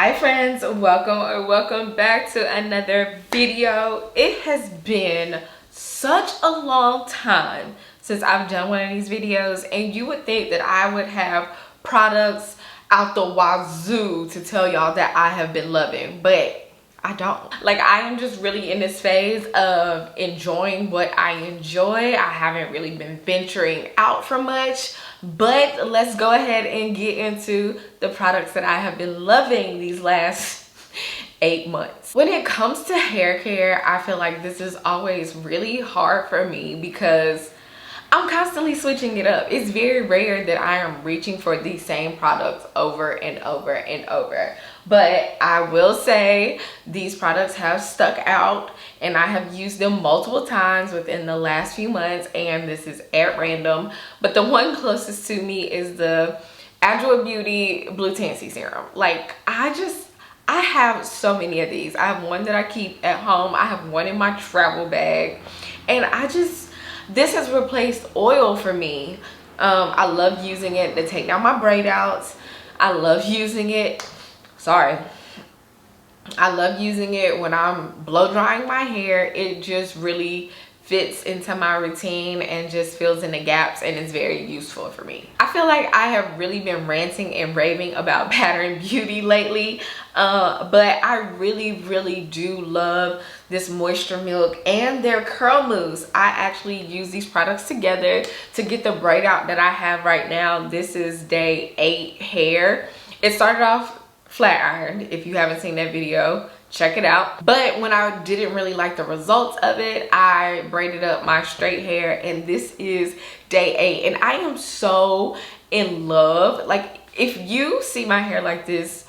Hi friends, welcome back to another video. It has been such a long time since I've done one of these videos, and you would think that I would have products out the wazoo to tell y'all that I have been loving, but I don't. Like, I am just really in this phase of enjoying what I enjoy. I haven't really been venturing out for much, but let's go ahead and get into the products that I have been loving these last 8 months. When it comes to hair care, I feel like this is always really hard for me because I'm constantly switching it up. It's very rare that I am reaching for these same products over and over and over. But I will say these products have stuck out and I have used them multiple times within the last few months, and this is at random. But the one closest to me is the Adwoa Beauty Blue Tansy Serum. Like, I have so many of these. I have one that I keep at home. I have one in my travel bag. And this has replaced oil for me. I love using it to take down my braid outs. I love using it when I'm blow drying my hair. It just really fits into my routine and just fills in the gaps, and it's very useful for me. I feel like I have really been ranting and raving about Pattern Beauty lately, but I really do love this Moisture Milk and their curl mousse. I actually use these products together to get the braid out that I have right now. This is day 8 hair. It started off flat ironed. If you haven't seen that video, check it out. But when I didn't really like the results of it, I braided up my straight hair, and this is day 8, and I am so in love. Like, if you see my hair like this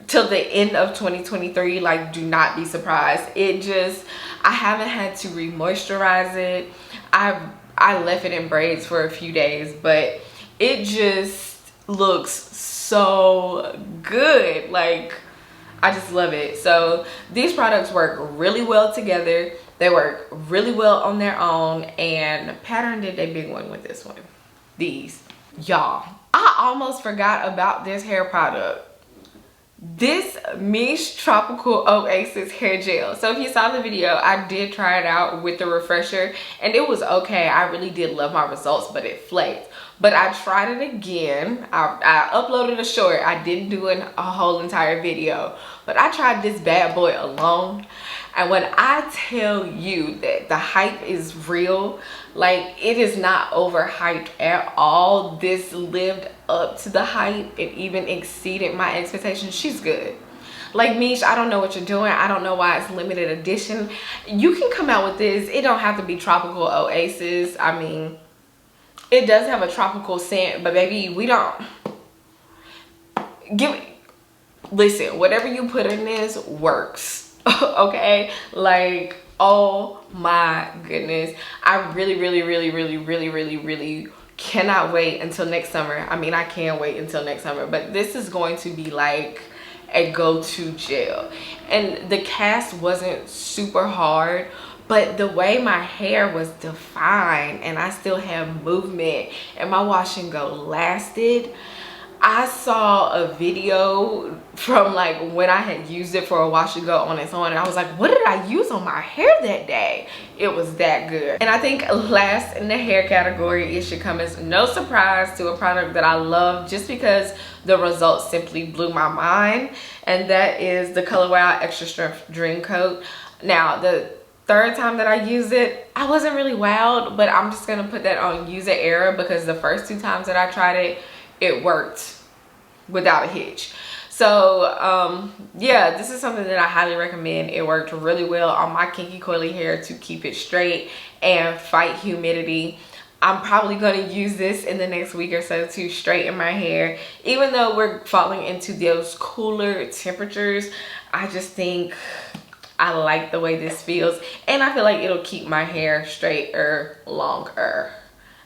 till the end of 2023, like, do not be surprised. I haven't had to re-moisturize it. I left it in braids for a few days, but it just looks so good. Like, I just love it. So these products work really well together. They work really well on their own, and Pattern did a big one with this one. These, y'all, I almost forgot about this hair product. This Miche Tropical Oasis hair gel. So if you saw the video, I did try it out with the refresher and it was okay. I really did love my results, but it flaked. But I tried it again. I uploaded a short. I didn't do a whole entire video, but I tried this bad boy alone. And when I tell you that the hype is real, like, it is not overhyped at all. This lived up to the hype. It even exceeded my expectations. She's good. Like, Miche, I don't know what you're doing. I don't know why it's limited edition. You can come out with this. It don't have to be Tropical Oasis. I mean, it does have a tropical scent, but baby, we don't listen, whatever you put in this works. Okay, like, oh my goodness, I really cannot wait until next summer. I mean, I can't wait until next summer, but this is going to be like a go-to gel. And the cast wasn't super hard, but the way my hair was defined and I still have movement and my wash and go lasted. I saw a video from like when I had used it for a wash and go on its own, and I was like, what did I use on my hair that day? It was that good. And I think last in the hair category, it should come as no surprise to a product that I love just because the results simply blew my mind, and that is the Color Wow Extra Strength Dream Coat. Now, the third time that I used it, I wasn't really wowed, but I'm just gonna put that on user error because the first 2 times that I tried it, it worked without a hitch. So yeah, this is something that I highly recommend. It worked really well on my kinky coily hair to keep it straight and fight humidity. I'm probably going to use this in the next week or so to straighten my hair. Even though we're falling into those cooler temperatures, I just think I like the way this feels, and I feel like it'll keep my hair straighter longer.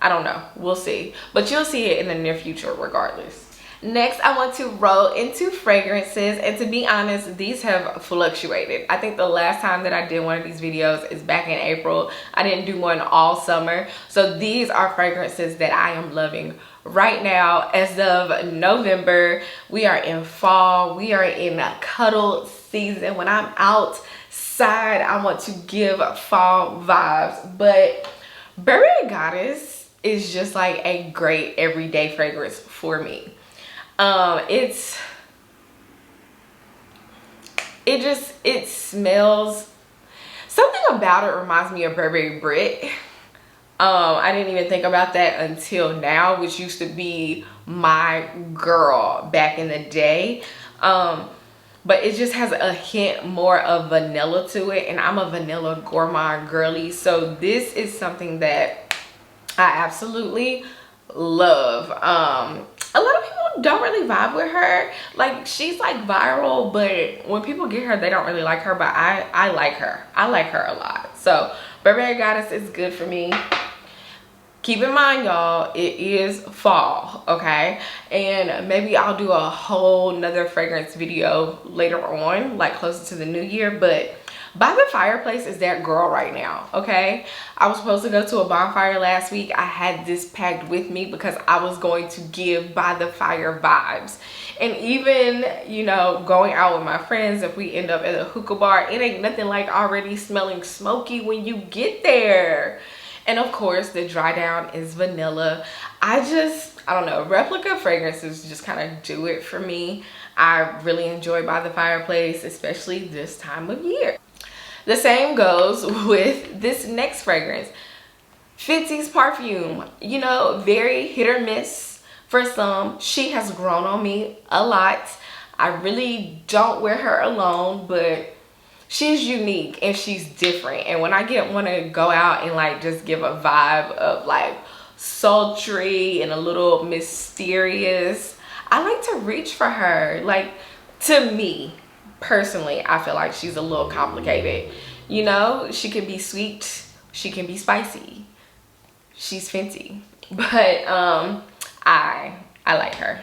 I don't know, we'll see, but you'll see it in the near future regardless. Next, I want to roll into fragrances, and to be honest, these have fluctuated. I think the last time that I did one of these videos is back in April. I didn't do one all summer. So these are fragrances that I am loving right now. As of November, we are in fall. We are in a cuddle season. When I'm outside, I want to give fall vibes. But Burberry Goddess is just like a great everyday fragrance for me. It smells, something about it reminds me of Burberry Brit. I didn't even think about that until now, which used to be my girl back in the day. But it just has a hint more of vanilla to it, and I'm a vanilla gourmand girly, so this is something that I absolutely love. A lot of people don't really vibe with her. Like, she's like viral, but when people get her, they don't really like her. But I like her. I like her a lot. So Burberry Goddess is good for me. Keep in mind, y'all, it is fall, okay? And maybe I'll do a whole nother fragrance video later on, like closer to the new year. But By the Fireplace is that girl right now, okay? I was supposed to go to a bonfire last week. I had this packed with me because I was going to give By the Fire vibes. And even, you know, going out with my friends, if we end up at a hookah bar, it ain't nothing like already smelling smoky when you get there. And of course, the dry down is vanilla. I don't know, replica fragrances just kind of do it for me. I really enjoy By the Fireplace, especially this time of year. The same goes with this next fragrance, Fenty's perfume. You know, very hit or miss for some. She has grown on me a lot. I really don't wear her alone, but she's unique and she's different. And when I want to go out and like just give a vibe of like sultry and a little mysterious, I like to reach for her. Like, to me personally, I feel like she's a little complicated. You know, she can be sweet, she can be spicy. She's Fenty, but I like her.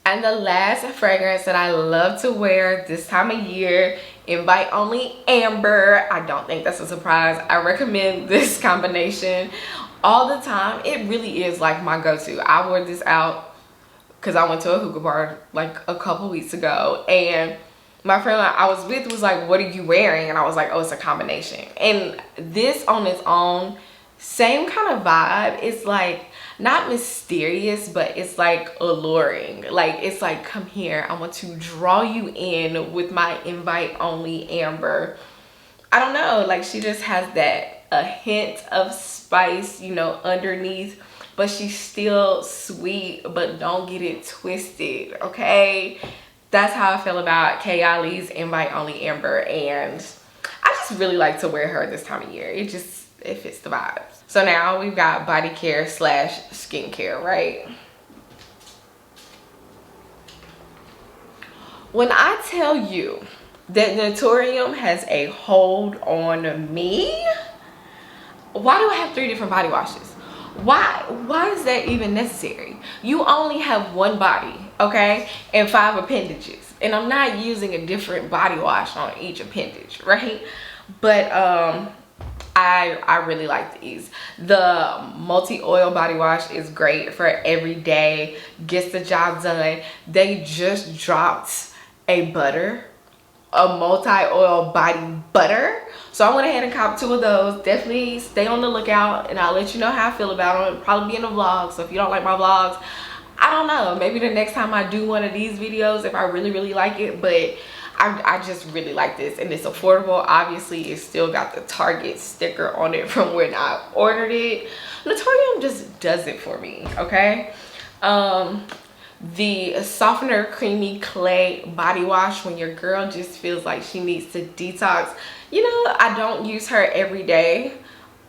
And the last fragrance that I love to wear this time of year, Invite Only Amber. I don't think that's a surprise. I recommend this combination all the time. It really is like my go-to. I wore this out because I went to a hookah bar like a couple weeks ago, and my friend I was with was like, what are you wearing? And I was like, oh, it's a combination. And this on its own, same kind of vibe. It's like not mysterious, but it's like alluring. Like, it's like, come here, I want to draw you in with my Invite Only Amber. I don't know, like she just has that, a hint of spice, you know, underneath, but she's still sweet, but don't get it twisted, okay? That's how I feel about Kayali's Invite Only Amber, and I just really like to wear her this time of year. It fits the vibes. So now we've got body care / skincare, right? When I tell you that Naturium has a hold on me, why do I have 3 different body washes? Why is that even necessary? You only have one body, okay, and 5 appendages, and I'm not using a different body wash on each appendage, right? But I really like these. The multi-oil body wash is great for every day, gets the job done. They just dropped a butter, a multi-oil body butter, so I went ahead and copped 2 of those. Definitely stay on the lookout, and I'll let you know how I feel about them. It'll probably be in a vlog, so if you don't like my vlogs, I don't know, maybe the next time I do one of these videos, if I really like it. But I just really like this, and it's affordable. Obviously, it's still got the Target sticker on it from when I ordered it. Naturium just does it for me, okay? The Softener Creamy Clay body wash, when your girl just feels like she needs to detox. You know, I don't use her every day.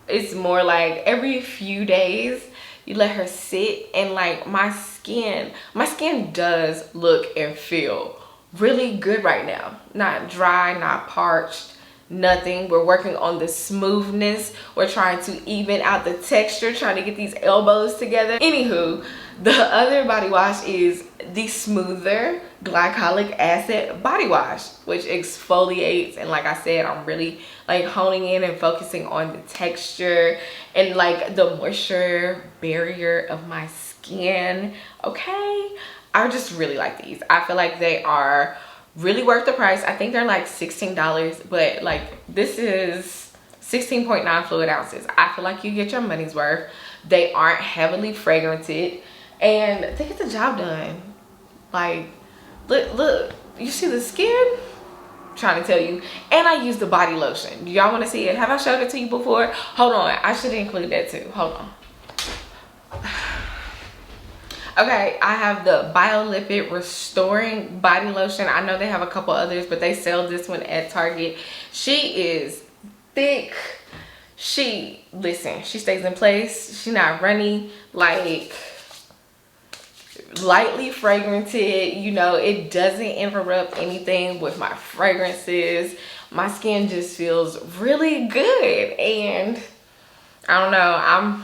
It's more like every few days. You let her sit, and like my skin does look and feel really good right now. Not dry, not parched, nothing. We're working on the smoothness. We're trying to even out the texture, trying to get these elbows together. Anywho, The other body wash is the Smoother Glycolic Acid Body Wash, which exfoliates. And like I said, I'm really like honing in and focusing on the texture and like the moisture barrier of my skin. Okay, I just really like these. I feel like they are really worth the price. I think they're like $16, but like this is 16.9 fluid ounces. I feel like you get your money's worth. They aren't heavily fragranted, and they get the job done. Like, look, you see the skin? I'm trying to tell you. And I use the body lotion. Do y'all want to see it? Have I showed it to you before? Hold on, I should include that too. Hold on. Okay, I have the BioLipid Restoring Body Lotion. I know they have a couple others, but they sell this one at Target. She is thick. Listen, she stays in place. She's not runny, like lightly fragranted. You know, it doesn't interrupt anything with my fragrances. My skin just feels really good, and I don't know,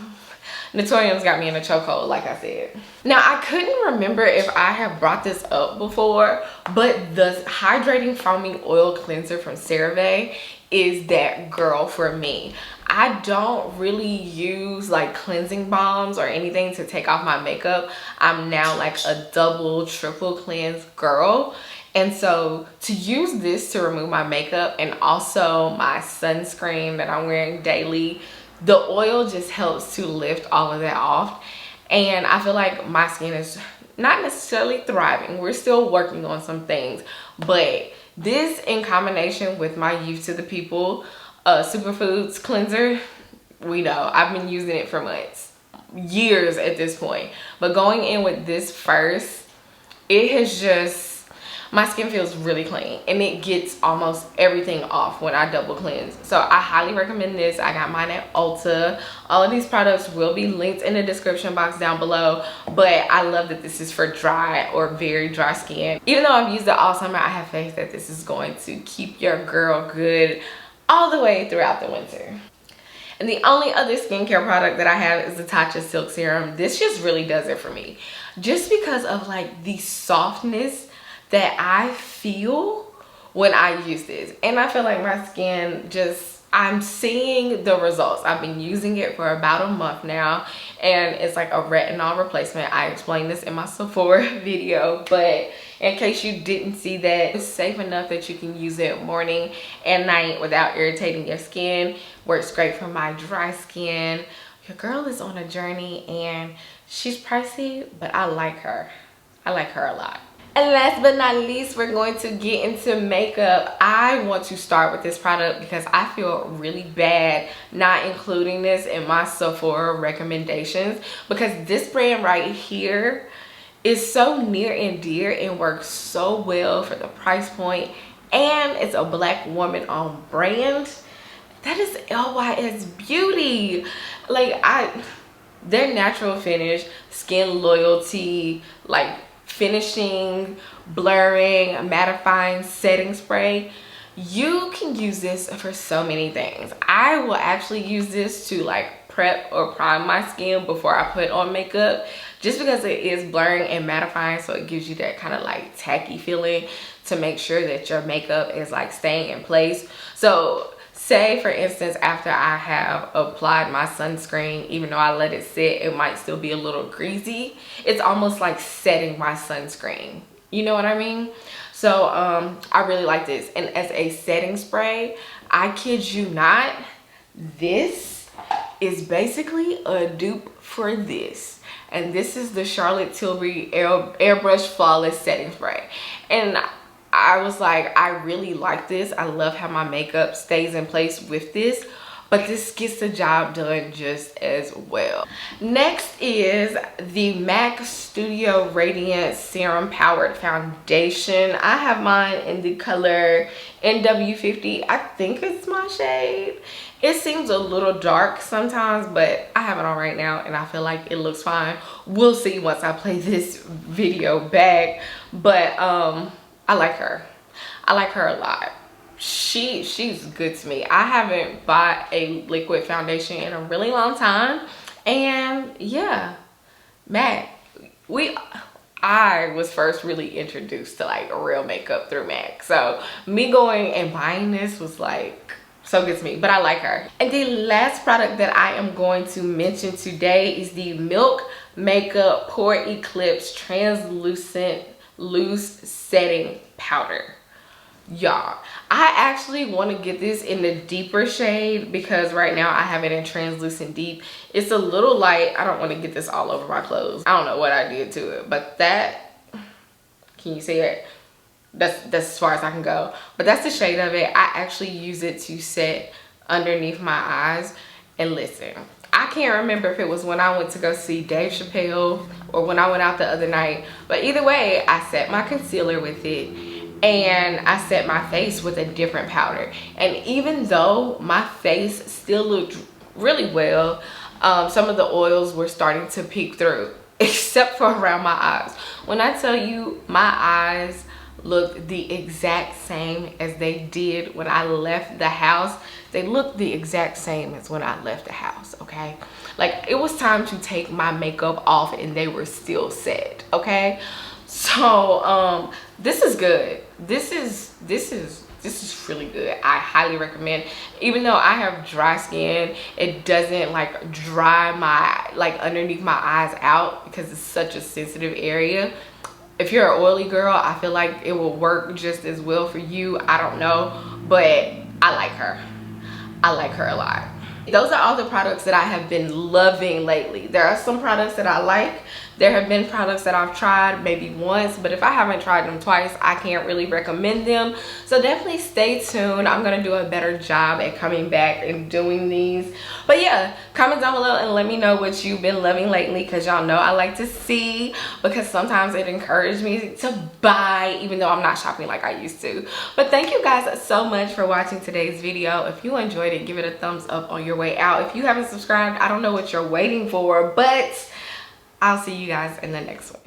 Naturium's got me in a chokehold, like I said. Now, I couldn't remember if I have brought this up before, but the Hydrating Foaming Oil Cleanser from CeraVe is that girl for me. I don't really use like cleansing balms or anything to take off my makeup. I'm now like a double, triple cleanse girl. And so to use this to remove my makeup and also my sunscreen that I'm wearing daily, the oil just helps to lift all of that off. And I feel like my skin is not necessarily thriving. We're still working on some things, but this in combination with my Youth to the People Superfoods cleanser, we know I've been using it for months, years at this point. But going in with this first, it has just, my skin feels really clean and it gets almost everything off when I double cleanse. So I highly recommend this. I got mine at Ulta. All of these products will be linked in the description box down below, but I love that this is for dry or very dry skin. Even though I've used it all summer, I have faith that this is going to keep your girl good all the way throughout the winter. And the only other skincare product that I have is the Tatcha Silk Serum. This just really does it for me, just because of like the softness that I feel when I use this. And I feel like my skin just, I'm seeing the results. I've been using it for about a month now, and it's like a retinol replacement. I explained this in my Sephora video, but in case you didn't see that, it's safe enough that you can use it morning and night without irritating your skin. Works great for my dry skin. Your girl is on a journey and she's pricey, but I like her. I like her a lot. And last but not least, we're going to get into makeup. I want to start with this product because I feel really bad not including this in my Sephora recommendations, because this brand right here is so near and dear and works so well for the price point, and it's a Black woman owned brand. That is LYS Beauty. Like, their natural finish, skin loyalty, like finishing, blurring, mattifying, setting spray. You can use this for so many things. I will actually use this to like prep or prime my skin before I put on makeup, just because it is blurring and mattifying, so it gives you that kind of like tacky feeling to make sure that your makeup is like staying in place. So say for instance, after I have applied my sunscreen, even though I let it sit, it might still be a little greasy. It's almost like setting my sunscreen. You know what I mean? So I really like this. And as a setting spray, I kid you not, this is basically a dupe for this. And this is the Charlotte Tilbury Airbrush Flawless Setting Spray. And I was like, I really like this. I love how my makeup stays in place with this, but this gets the job done just as well. Next is the MAC Studio Radiant Serum Powered Foundation. I have mine in the color NW50. I think it's my shade. It seems a little dark sometimes, but I have it on right now and I feel like it looks fine. We'll see once I play this video back, but I like her. I like her a lot. She's good to me. I haven't bought a liquid foundation in a really long time, and yeah, MAC, I was first really introduced to like real makeup through MAC. So me going and buying this was like so good to me, but I like her. And the last product that I am going to mention today is the Milk Makeup Pore Eclipse Translucent Loose Setting Powder. Y'all, I actually want to get this in the deeper shade because right now I have it in translucent deep. It's a little light. I don't want to get this all over my clothes. I don't know what I did to it, but that, can you see it? That's as far as I can go. But that's the shade of it. I actually use it to set underneath my eyes. And listen, I can't remember if it was when I went to go see Dave Chappelle or when I went out the other night, but either way, I set my concealer with it and I set my face with a different powder. And even though my face still looked really well, some of the oils were starting to peek through, except for around my eyes. When I tell you, my eyes looked the exact same as they did when I left the house. They looked the exact same as when I left the house, okay? Like, it was time to take my makeup off and they were still set, okay? So this is good. This is really good. I highly recommend. Even though I have dry skin, it doesn't like dry my like underneath my eyes out because it's such a sensitive area. If you're an oily girl, I feel like it will work just as well for you. I don't know, but I like her. I like her a lot. Those are all the products that I have been loving lately. There are some products that I like. There have been products that I've tried maybe once, but if I haven't tried them twice, I can't really recommend them. So definitely stay tuned. I'm gonna do a better job at coming back and doing these. But yeah, comment down below and let me know what you've been loving lately, because y'all know I like to see, because sometimes it encourages me to buy even though I'm not shopping like I used to. But thank you guys so much for watching today's video. If you enjoyed it, give it a thumbs up on your way out. If you haven't subscribed, I don't know what you're waiting for, but I'll see you guys in the next one.